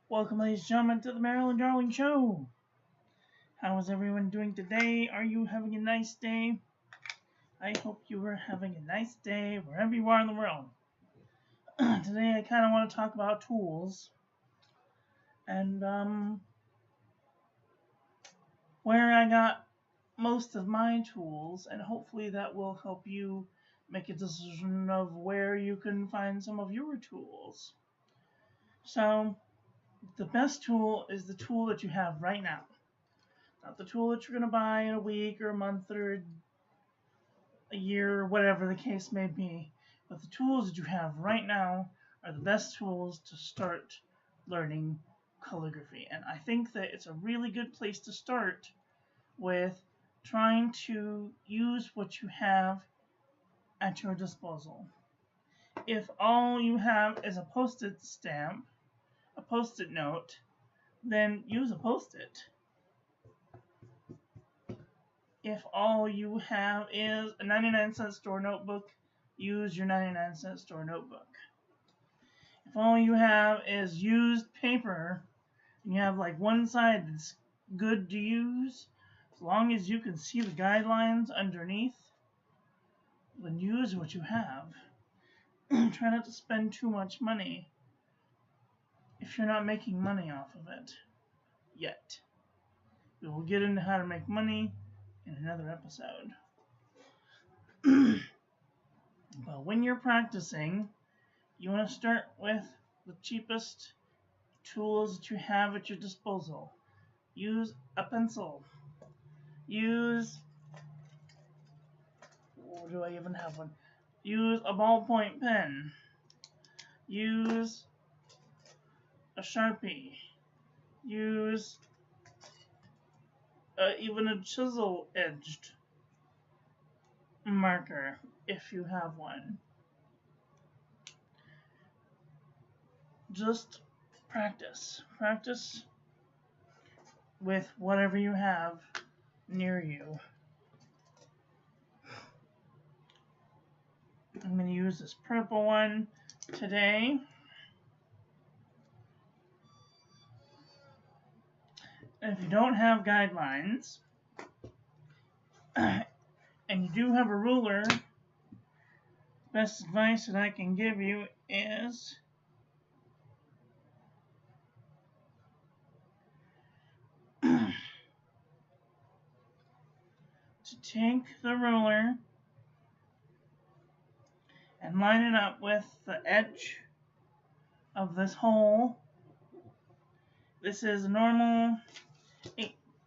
Welcome, ladies and gentlemen, to the Marilyn Darling Show. How is everyone doing today? Are you having a nice day? I hope you are having a nice day wherever you are in the world. Today, I kind of want to talk about tools and where I got most of my tools, and hopefully that will help you make a decision of where you can find some of your tools. So, the best tool is the tool that you have right now. Not the tool that you're going to buy in a week or a month or a year or whatever the case may be. But the tools that you have right now are the best tools to start learning calligraphy. And I think that it's a really good place to start with trying to use what you have at your disposal. If all you have is a post-it stamp, a post-it note, then use a post-it. If all you have is a 99-cent store notebook, use your 99-cent store notebook. If all you have is used paper, and you have like one side that's good to use, as long as you can see the guidelines underneath, then use what you have. Try not to spend too much money if you're not making money off of it yet. We will get into how to make money in another episode. But when you're practicing, you want to start with the cheapest tools that you have at your disposal. Use a pencil. Use, or do I even have one? Use a ballpoint pen. Use a Sharpie. Use even a chisel-edged marker if you have one. Just practice. Practice with whatever you have near you. I'm going to use this purple one today. And if you don't have guidelines, and you do have a ruler, the best advice that I can give you is to take the ruler and line it up with the edge of this hole. This is a normal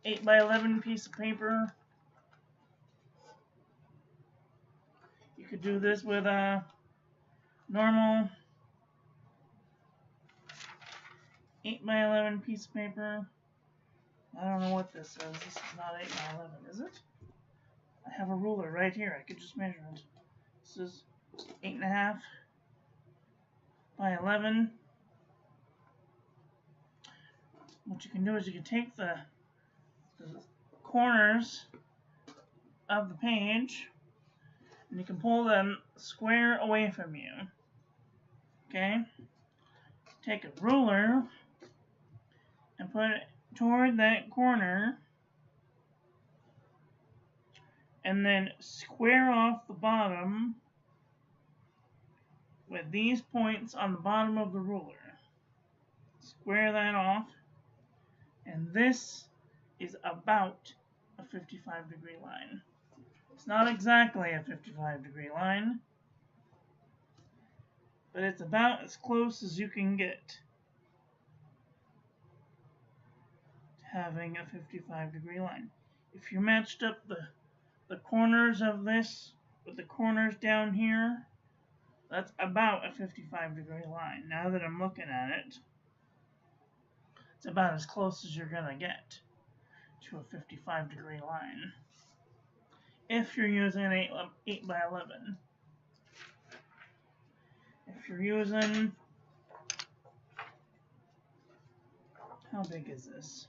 8 by 11 piece of paper. You could do this with a normal 8 by 11 piece of paper. I don't know what this is. This is not 8 by 11, is it? I have a ruler right here. I could just measure it. This is 8.5 by 11. What you can do is you can take the corners of the page and you can pull them square away from you. Okay? Take a ruler and put it toward that corner and then square off the bottom with these points on the bottom of the ruler. Square that off, and this is about a 55-degree line. It's not exactly a 55-degree line, but it's about as close as you can get to having a 55-degree line. If you matched up the corners of this with the corners down here, that's about a 55-degree line. Now that I'm looking at it, it's about as close as you're going to get to a 55-degree line if you're using an 8 by 11. If you're using, how big is this?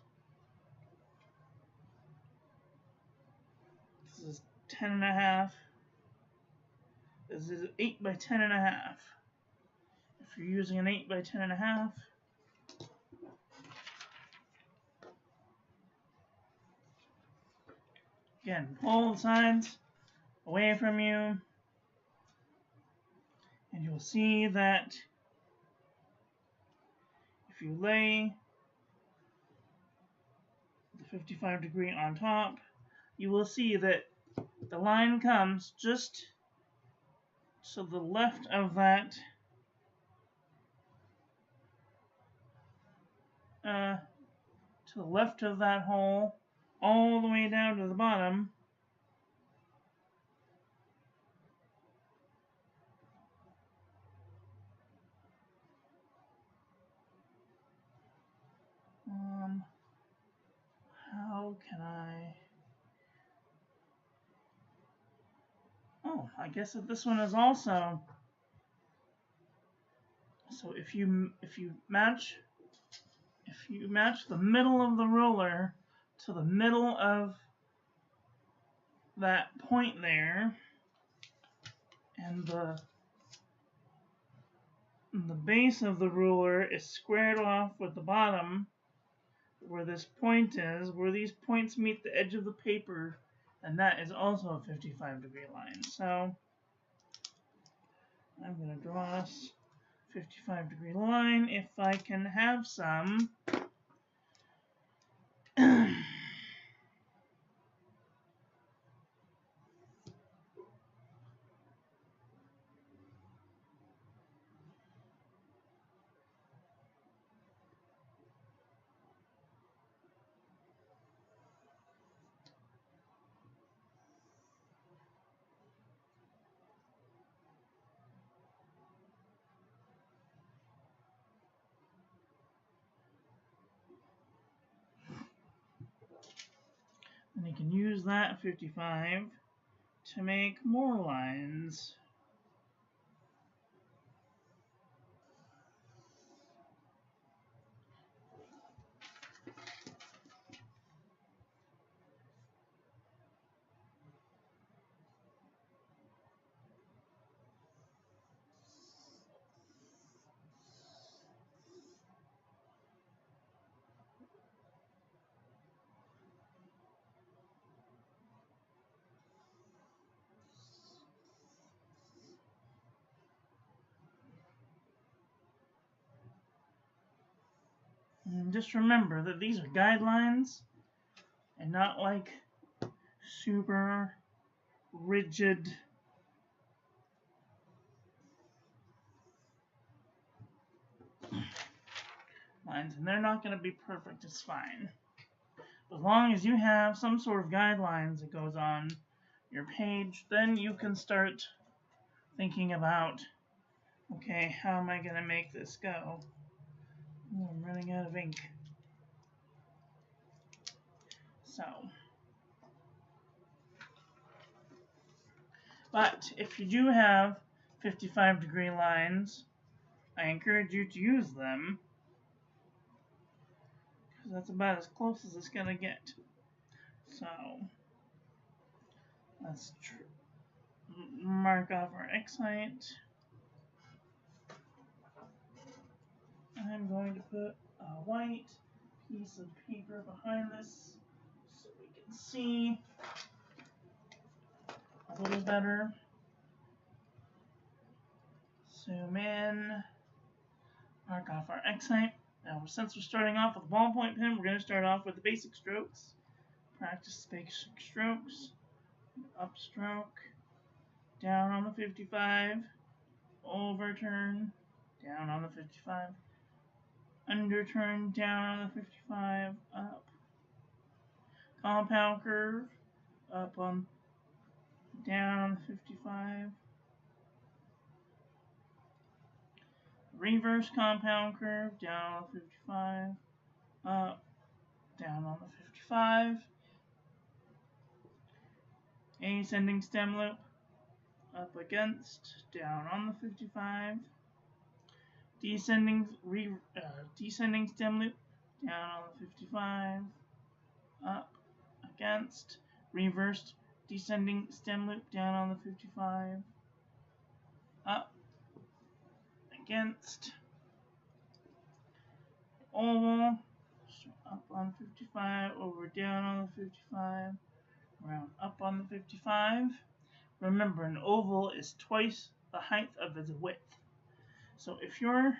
This is 10.5. This is 8 by 10.5. If you're using an 8 by 10.5, Again, pull the sides away from you, and you'll see that if you lay the 55-degree on top, you will see that the line comes just to the left of that hole, all the way down to the bottom. How can I? Oh, I guess that this one is also. So if you match the middle of the ruler to the middle of that point there, and the base of the ruler is squared off with the bottom where this point is, where these points meet the edge of the paper, and that is also a 55-degree line. So I'm going to draw this 55-degree line if I can have some. And you can use that 55 to make more lines. And just remember that these are guidelines and not like super rigid lines, and they're not going to be perfect. It's fine. As long as you have some sort of guidelines that goes on your page, then you can start thinking about, okay, how am I going to make this go? Oh, I'm running out of ink. So, but if you do have 55-degree lines, I encourage you to use them, because that's about as close as it's going to get. So, let's mark off our X height. I'm going to put a white piece of paper behind this so we can see a little better. Zoom in, mark off our X height. Now, since we're starting off with a ballpoint pen, we're going to start off with the basic strokes. Practice basic strokes. Upstroke, down on the 55, overturn, down on the 55, underturn, down on the 55, up, compound curve, up on, down on the 55, reverse compound curve, down on the 55, up, down on the 55, ascending stem loop, up against, down on the 55, descending stem loop, down on the 55, up, against, reversed descending stem loop, down on the 55, up, against, oval, up on 55, over, down on the 55, round up on the 55. Remember, an oval is twice the height of its width. So if your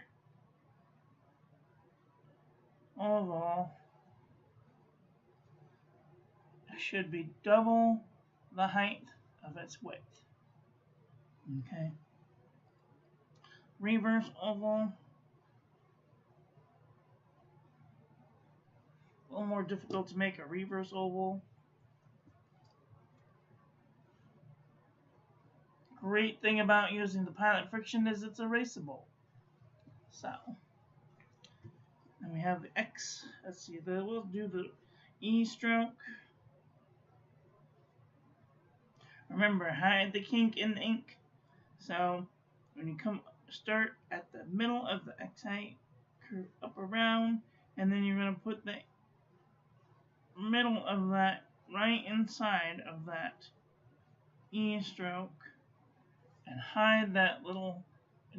oval should be double the height of its width. Okay. Reverse oval. A little more difficult to make a reverse oval. Great thing about using the pilot friction is it's erasable. So, then we have the X. Let's see, we'll do the E stroke. Remember, hide the kink in the ink. So, when you start at the middle of the X height, curve up around, and then you're going to put the middle of that right inside of that E stroke and hide that little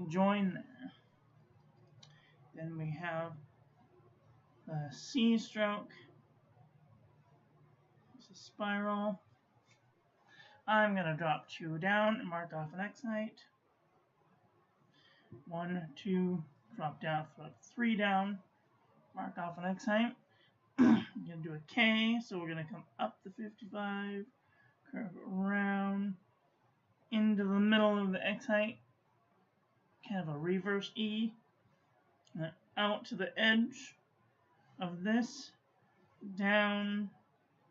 join there. Then we have the C stroke. It's a spiral. I'm going to drop 2 down and mark off an X height. 1, 2, drop down, 3 down, mark off an X height. I'm going to do a K, so we're going to come up the 55, curve around, into the middle of the X height, kind of a reverse E, and then out to the edge of this, down,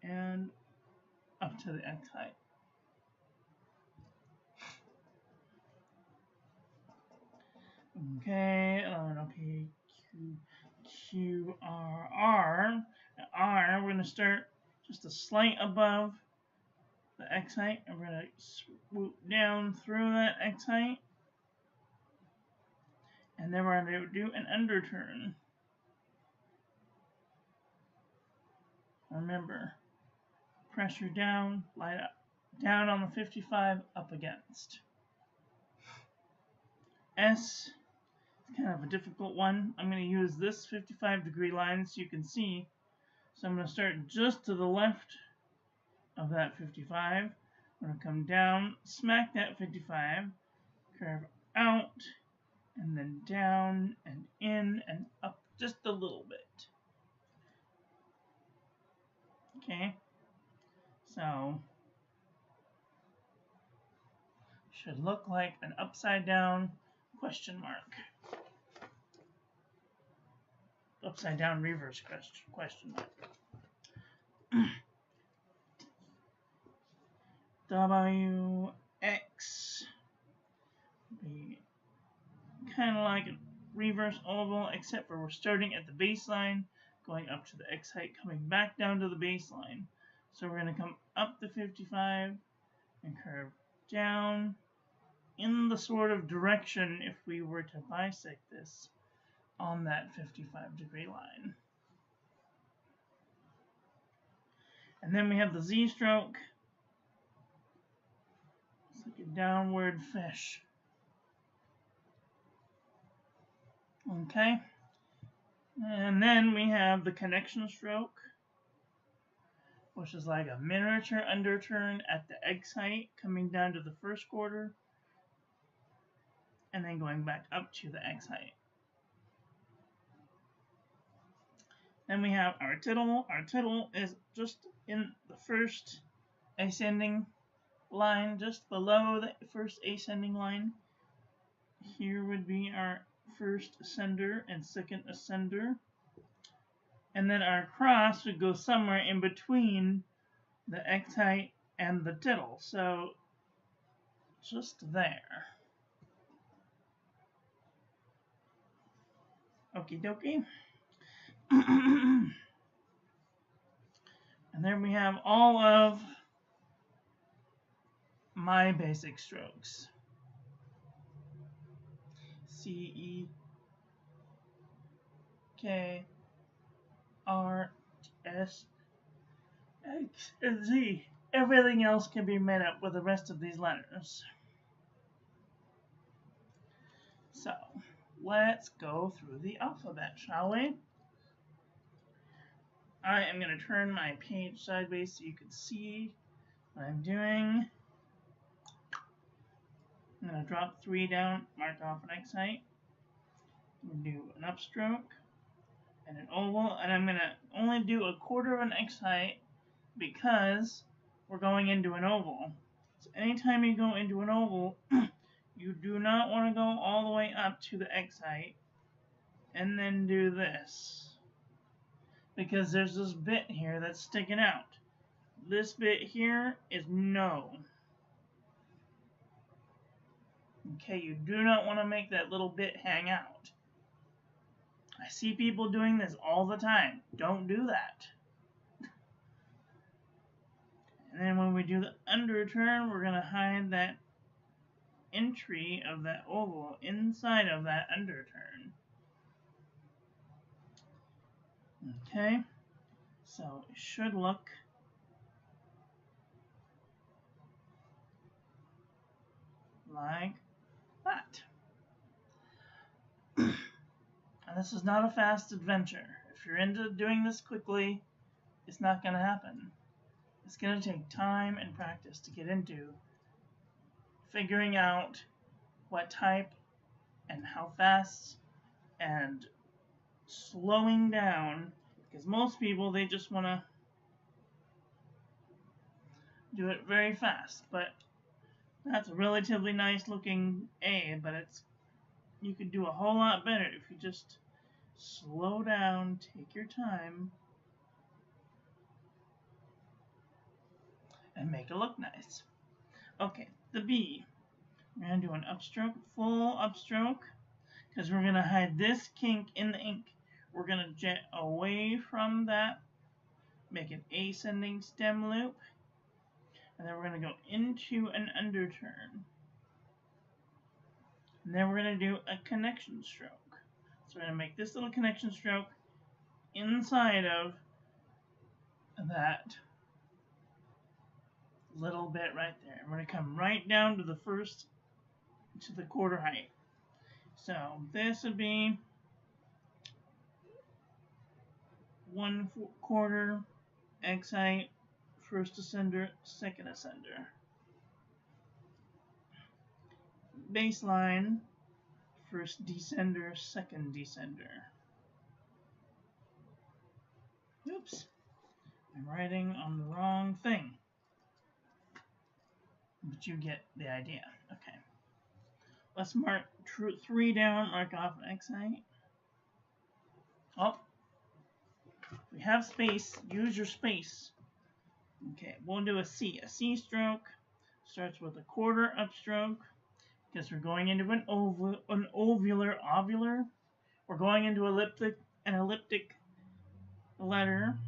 and up to the X height. Okay, okay, Q, R. R, we're going to start just a slight above the X height, and we're going to swoop down through that X height, and then we're going to do an underturn. Remember, pressure down, light up, down on the 55, up against. S, it's kind of a difficult one. I'm going to use this 55-degree line so you can see. So I'm going to start just to the left of that 55. I'm going to come down, smack that 55, curve out, and then down and in and up just a little bit. Okay, so should look like an upside down question mark. Upside down reverse question mark. WX be kind of like a reverse oval, except for we're starting at the baseline, going up to the X height, coming back down to the baseline. So we're going to come up the 55 and curve down in the sort of direction if we were to bisect this on that 55-degree line. And then we have the Z stroke. It's like a downward fish. Okay. And then we have the connection stroke, which is like a miniature underturn at the X height, coming down to the first quarter, and then going back up to the X height. Then we have our tittle. Our tittle is just in the first ascending line, just below the first ascending line. Here would be our first ascender and second ascender. And then our cross would go somewhere in between the X height and the tittle. So just there. Okie dokie. And then we have all of my basic strokes. C, E, K, R, S, X, and Z. Everything else can be made up with the rest of these letters. So, let's go through the alphabet, shall we? I am going to turn my page sideways so you can see what I'm doing, I'm going to drop 3 down, mark off an X height, do an upstroke, and an oval, and I'm going to only do a quarter of an X height because we're going into an oval. So anytime you go into an oval, you do not want to go all the way up to the X height and then do this, because there's this bit here that's sticking out. This bit here is no. Okay, you do not want to make that little bit hang out. I see people doing this all the time. Don't do that. And then when we do the underturn, we're going to hide that entry of that oval inside of that underturn. Okay, so it should look like that. And this is not a fast adventure. If you're into doing this quickly, it's not going to happen. It's going to take time and practice to get into figuring out what type and how fast and slowing down, because most people, they just want to do it very fast, but that's a relatively nice looking A, but you could do a whole lot better if you just slow down, take your time, and make it look nice. Okay, the B. We're going to do an upstroke, full upstroke, because we're going to hide this kink in the ink. We're going to jet away from that, make an ascending stem loop, and then we're going to go into an underturn. And then we're going to do a connection stroke. So we're going to make this little connection stroke inside of that little bit right there. We're going to come right down to the quarter height. So this would be 1/4 X height, first ascender, second ascender. Baseline, first descender, second descender. Oops, I'm writing on the wrong thing. But you get the idea. Okay. Let's mark 3 down, mark off an X height. Oh, we have space. Use your space. Okay, we'll do a C. A C stroke starts with a quarter upstroke because we're going into an ovular. We're going into an elliptic letter.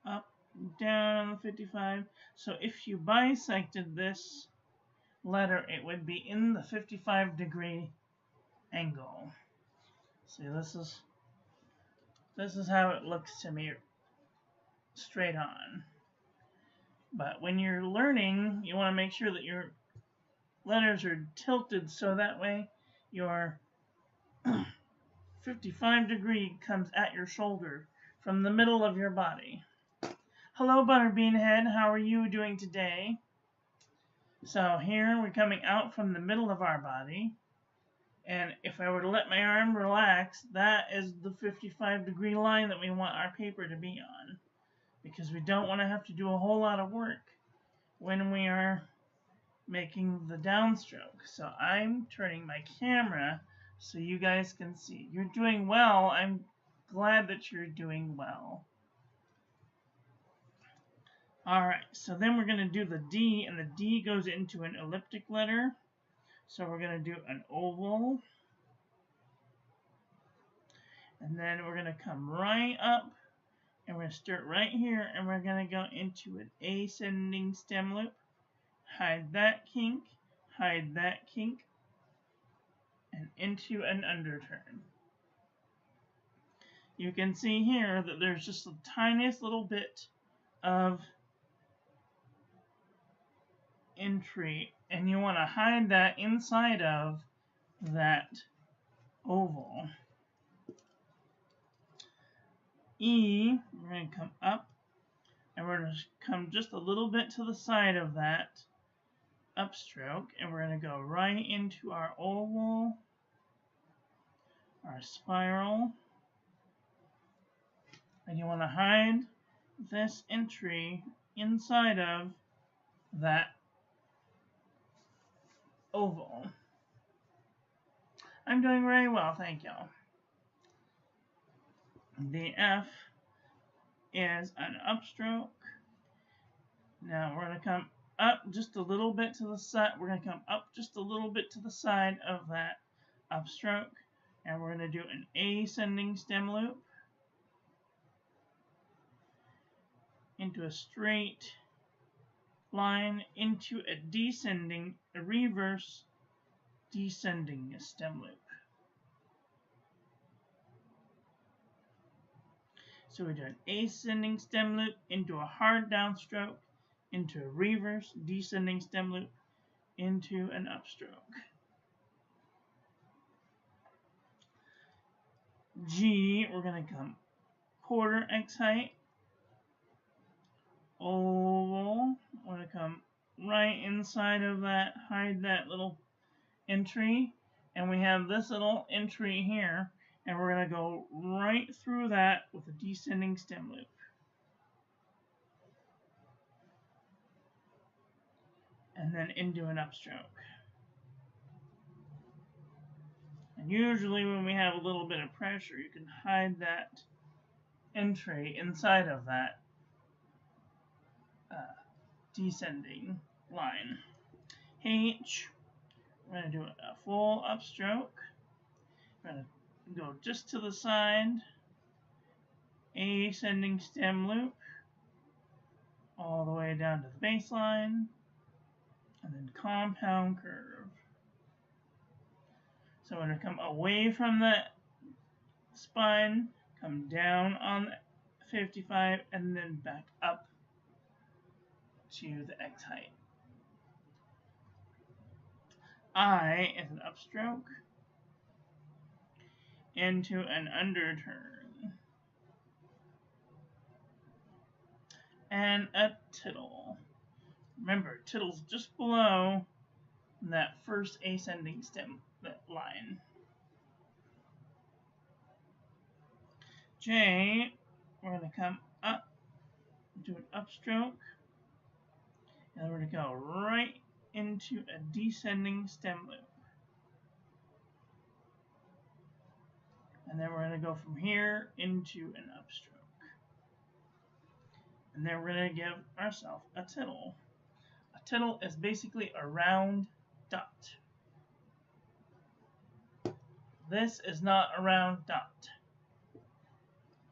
Up, down on the 55. So if you bisected this letter, it would be in the 55-degree angle. See, this is how it looks to me straight on. But when you're learning, you want to make sure that your letters are tilted so that way your 55-degree comes at your shoulder from the middle of your body. Hello, Butterbean Head. How are you doing today? So here we're coming out from the middle of our body. And if I were to let my arm relax, that is the 55-degree line that we want our paper to be on. Because we don't want to have to do a whole lot of work when we are making the downstroke. So I'm turning my camera so you guys can see. You're doing well. I'm glad that you're doing well. Alright, so then we're going to do the D, and the D goes into an elliptic letter. So we're going to do an oval. And then we're going to come right up, and we're going to start right here, and we're going to go into an ascending stem loop. Hide that kink, and into an underturn. You can see here that there's just the tiniest little bit of entry, and you want to hide that inside of that oval. E, we're going to come up, And we're going to come just a little bit to the side of that upstroke, and we're going to go right into our oval, our spiral, and you want to hide this entry inside of that oval. I'm doing very well, thank you. The F is an upstroke. Now we're going to come up just a little bit to the side. We're going to come up just a little bit to the side of that upstroke, and we're going to do an ascending stem loop into a straight line into a reverse descending stem loop. So we do an ascending stem loop into a hard downstroke, into a reverse descending stem loop, into an upstroke. G, we're going to come quarter X height, oval, we're going to come right inside of that, hide that little entry, and we have this little entry here, and we're going to go right through that with a descending stem loop. And then into an upstroke. And usually when we have a little bit of pressure, you can hide that entry inside of that descending line. H, we're going to do a full upstroke. We're going to go just to the side, ascending stem loop, all the way down to the baseline, and then compound curve. So we're going to come away from the spine, come down on 55, and then back up to the X height. I is an upstroke into an underturn. And a tittle. Remember, tittle's just below that first ascending stem line. J, we're going to come up, do an upstroke, and we're going to go right into a descending stem loop. And then we're going to go from here into an upstroke. And then we're going to give ourselves a tittle. A tittle is basically a round dot. This is not a round dot.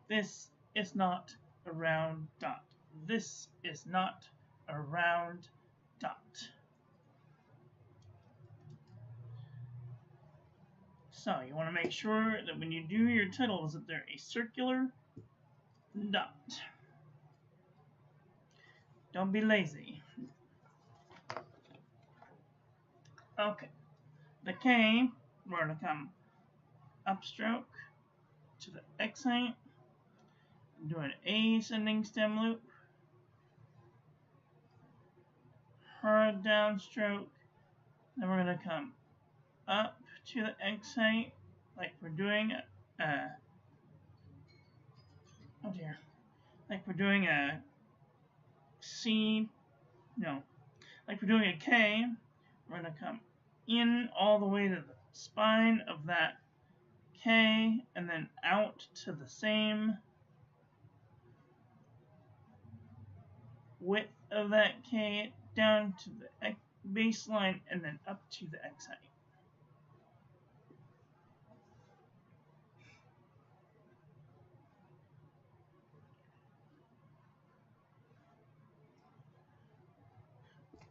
This is not a round dot. This is not a round dot. So you want to make sure that when you do your tittles that they're a circular dot. Don't be lazy. Okay. The K, we're going to come upstroke to the X height, do an ascending stem loop, hard downstroke, then we're going to come up to the X height, like we're doing like we're doing a C, no, like we're doing a K, we're going to come in all the way to the spine of that K, and then out to the same width of that K, down to the baseline, and then up to the X height.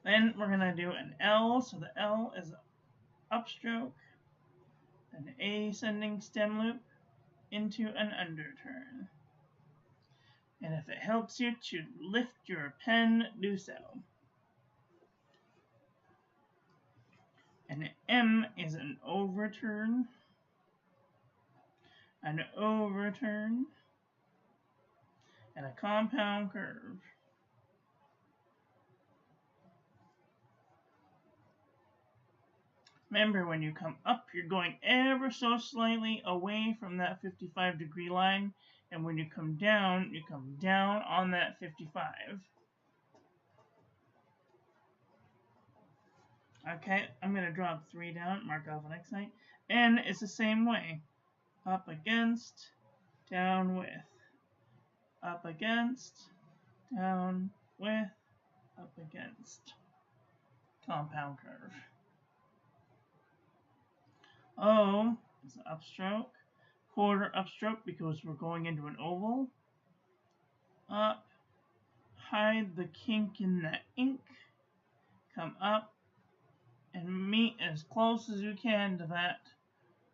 Then we're going to do an L, so the L is an upstroke, an ascending stem loop into an underturn. And if it helps you to lift your pen, do so. An M is an overturn, and a compound curve. Remember, when you come up, you're going ever so slightly away from that 55-degree line. And when you come down on that 55. Okay, I'm going to drop 3 down, mark off an X height. And it's the same way. Up against, down with. Up against, down with, up against. Compound curve. O is an upstroke. Quarter upstroke because we're going into an oval. Up. Hide the kink in the ink. Come up and meet as close as you can to that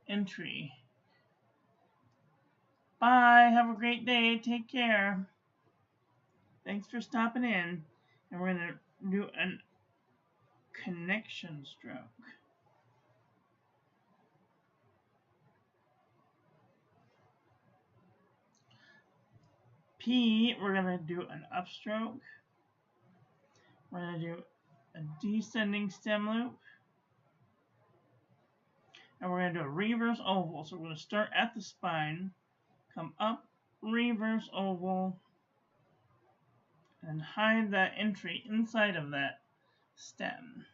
entry. Bye. Have a great day. Take care. Thanks for stopping in. And we're going to do a connection stroke. P, we're going to do an upstroke. We're going to do a descending stem loop. And we're going to do a reverse oval. So we're going to start at the spine, come up, reverse oval, and hide that entry inside of that stem.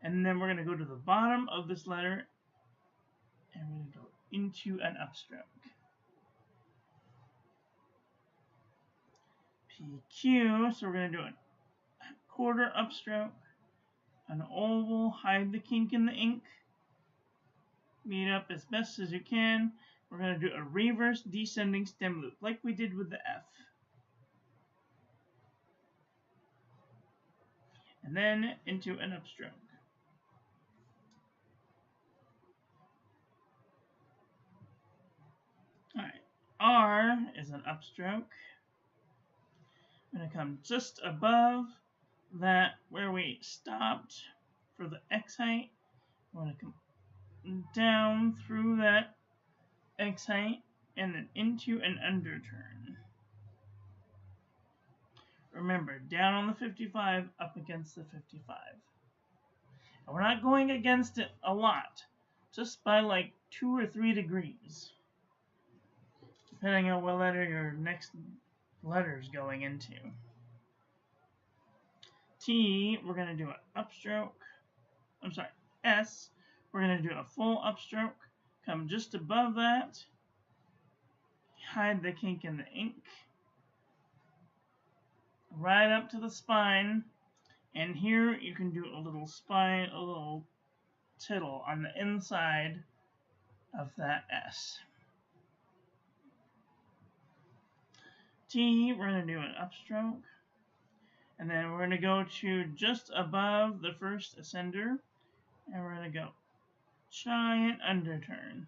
And then we're going to go to the bottom of this letter, and we're going to go into an upstroke. PQ, so we're going to do a quarter upstroke, an oval, hide the kink in the ink, meet up as best as you can. We're going to do a reverse descending stem loop like we did with the F. And then into an upstroke. Alright, R is an upstroke. I'm going to come just above that where we stopped for the X height. I'm going to come down through that X height and then into an underturn. Remember, down on the 55, up against the 55. And we're not going against it a lot, just by like 2 or 3 degrees, depending on what letter your next letter is going into. T, we're going to do an upstroke. I'm sorry, S, we're going to do a full upstroke. Come just above that. Hide the kink in the ink. Right up to the spine. And here you can do a little spine, a little tittle on the inside of that S. T, we're going to do an upstroke. And then we're going to go to just above the first ascender. And we're going to go giant underturn.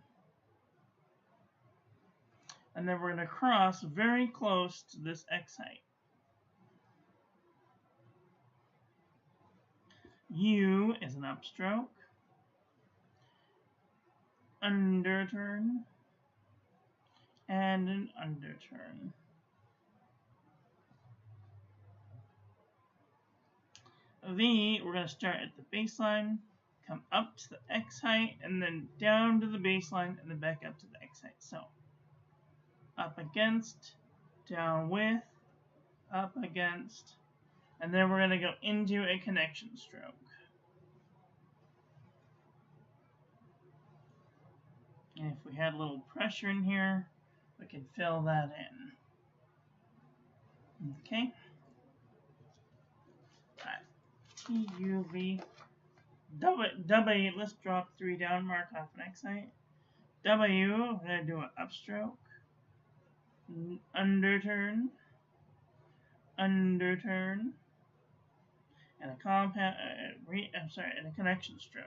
And then we're going to cross very close to this X height. U is an upstroke. Underturn. And an underturn. V, we're going to start at the baseline, come up to the X height, and then down to the baseline, and then back up to the X height. So, up against, down with, up against, and then we're going to go into a connection stroke. And if we had a little pressure in here, we can fill that in. Okay? T-U-V. W, let's drop 3 down, mark off an X height. W, we're going to do an upstroke. Underturn. Underturn. And a compound, and a connection stroke.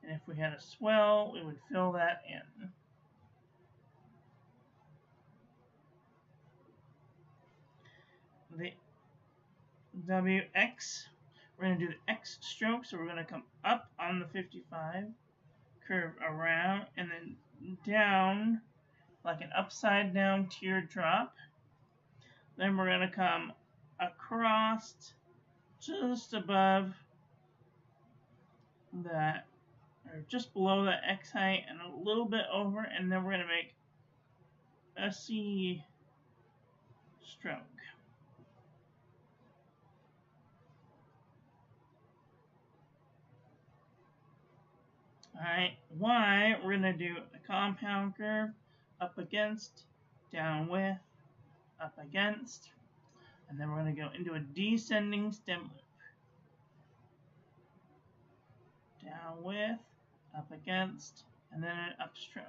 And if we had a swell, we would fill that in. The WX, we're going to do the X stroke, so we're going to come up on the 55, curve around, and then down like an upside down teardrop. Then we're going to come across just above that or just below the X height and a little bit over, and then we're going to make a C stroke. Alright, Y, we're going to do a compound curve, up against, down with, up against, and then we're going to go into a descending stem loop. Down with, up against, and then an upstroke.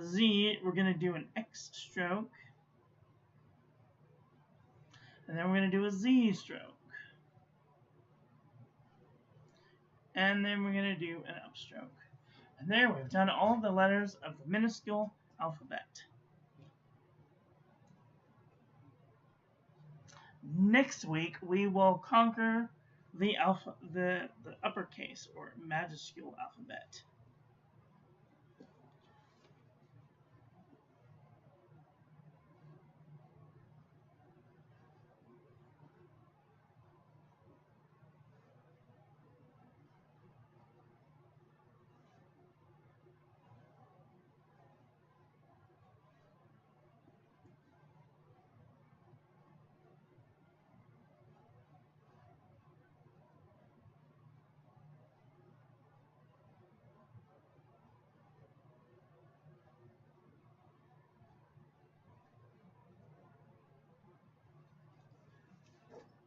Z, we're going to do an X stroke, and then we're going to do a Z stroke. And then we're going to do an upstroke. And there we've done all the letters of the minuscule alphabet. Next week we will conquer the uppercase or majuscule alphabet.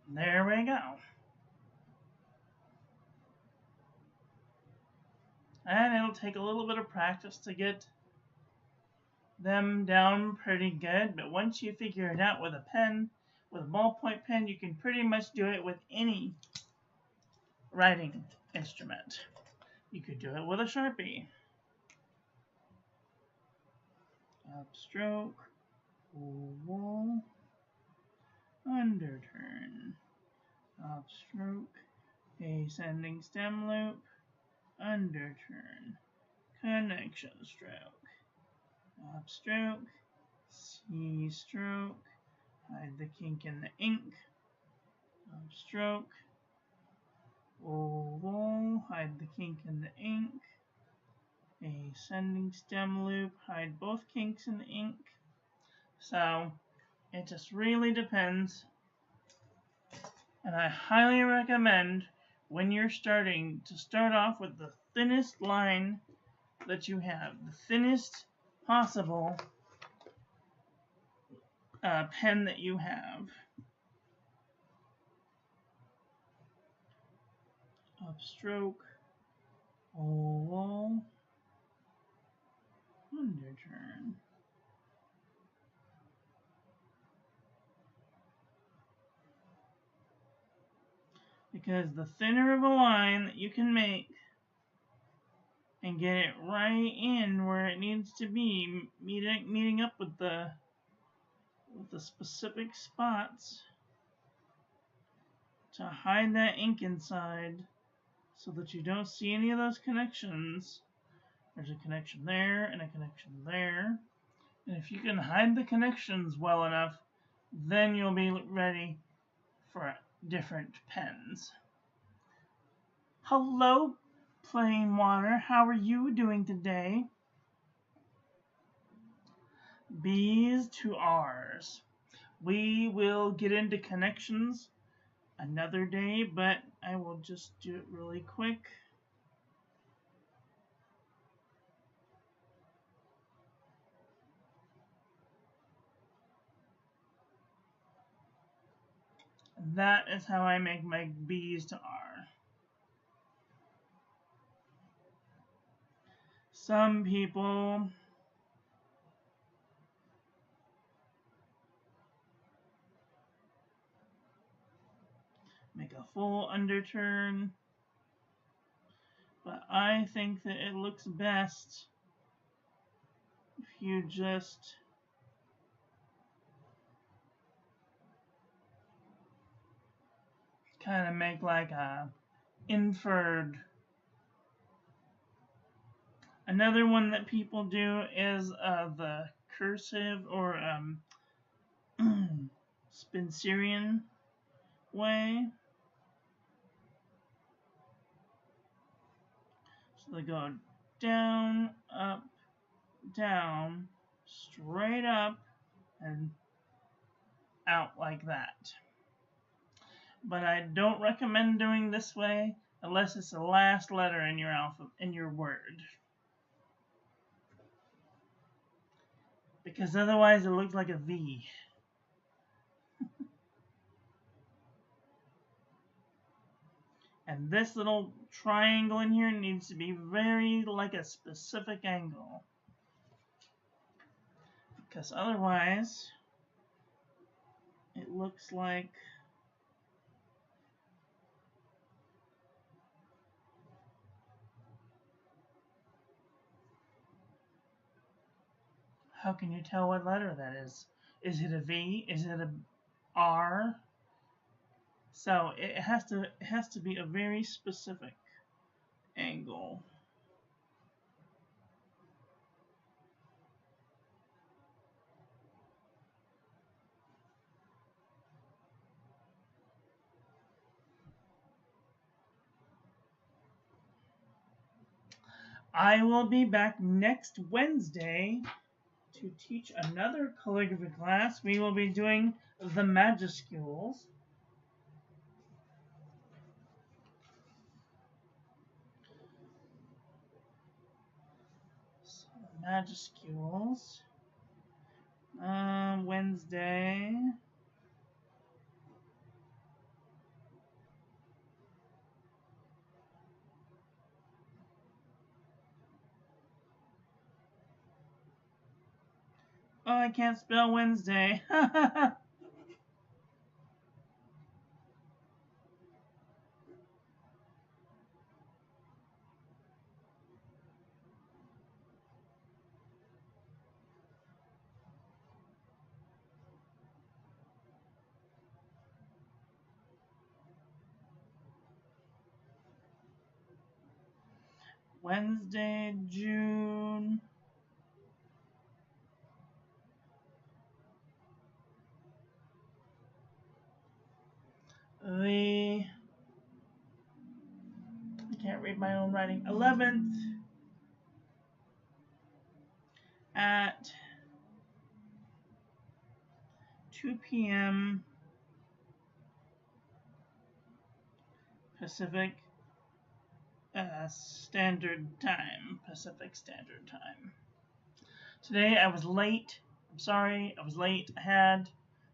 There we go. And it'll take a little bit of practice to get them down pretty good, but once you figure it out with a pen, with a ballpoint pen, you can pretty much do it with any writing instrument. You could do it with a Sharpie. Upstroke, oval, underturn, upstroke, ascending stem loop, underturn, connection stroke, upstroke, C stroke, hide the kink in the ink, upstroke, oval, hide the kink in the ink, ascending stem loop, hide both kinks in the ink. So it just really depends. And I highly recommend when you're starting to start off with the thinnest line that you have, the thinnest possible pen that you have. Upstroke, oval, underturn. Because the thinner of a line that you can make and get it right in where it needs to be, meeting up with the specific spots to hide that ink inside so that you don't see any of those connections. There's a connection there and a connection there. And if you can hide the connections well enough, then you'll be ready for different pens. Hello, Plain Water. How are you doing today? B's to R's. We will get into connections another day, but I will just do it really quick. That is how I make my B's to R. Some people make a full underturn, but I think that it looks best if you just kind of make like a inferred. Another one that people do is the cursive or Spencerian way. So they go down, up, down, straight up, and out like that. But I don't recommend doing this way unless it's the last letter in your word. Because otherwise it looks like a V. And this little triangle in here needs to be very like a specific angle. Because otherwise it looks like how can you tell what letter that is? Is it a V? Is it a R? So it has to be a very specific angle. I will be back next Wednesday to teach another calligraphy class. We will be doing the majuscules. So, majuscules. Wednesday. Oh, I can't spell Wednesday. Wednesday, June. I can't read my own writing. 11th at 2 p.m. Pacific Standard Time. Pacific Standard Time. Today I was late. I'm sorry, I was late. I had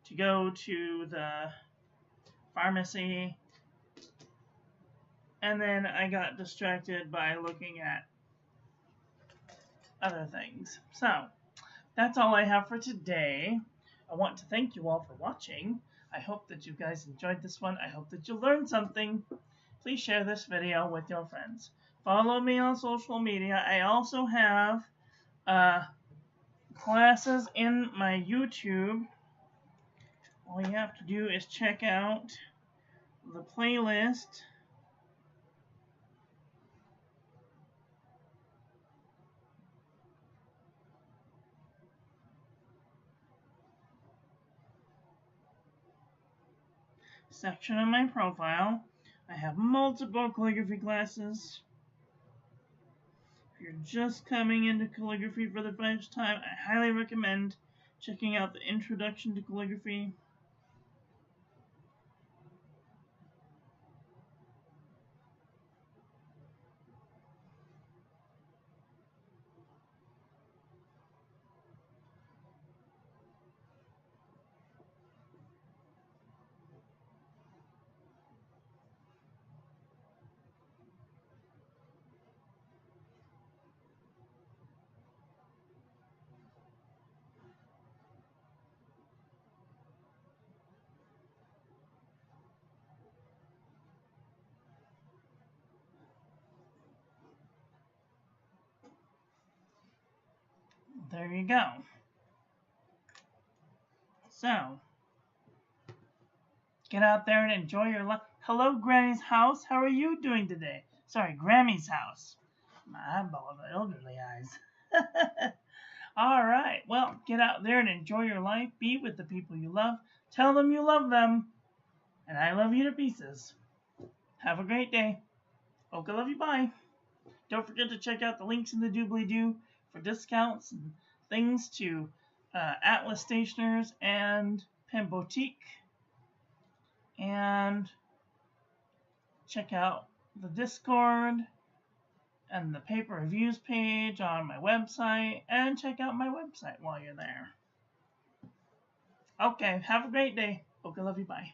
to go to the pharmacy, and then I got distracted by looking at other things. So, that's all I have for today. I want to thank you all for watching. I hope that you guys enjoyed this one. I hope that you learned something. Please share this video with your friends. Follow me on social media. I also have classes in my YouTube. All you have to do is check out the playlist. Section of my profile. I have multiple calligraphy classes. If you're just coming into calligraphy for the first time, I highly recommend checking out the Introduction to Calligraphy. There you go. So, get out there and enjoy your life. Hello, Granny's house. How are you doing today? Sorry, Grammy's house. My eyeballs are elderly eyes. All right. Well, get out there and enjoy your life. Be with the people you love. Tell them you love them. And I love you to pieces. Have a great day. Okay, love you. Bye. Don't forget to check out the links in the doobly-doo for discounts and things to Atlas Stationers and Pen Boutique. And check out the Discord and the paper reviews page on my website, and check out my website while you're there. Okay, have a great day. Okay, love you, bye.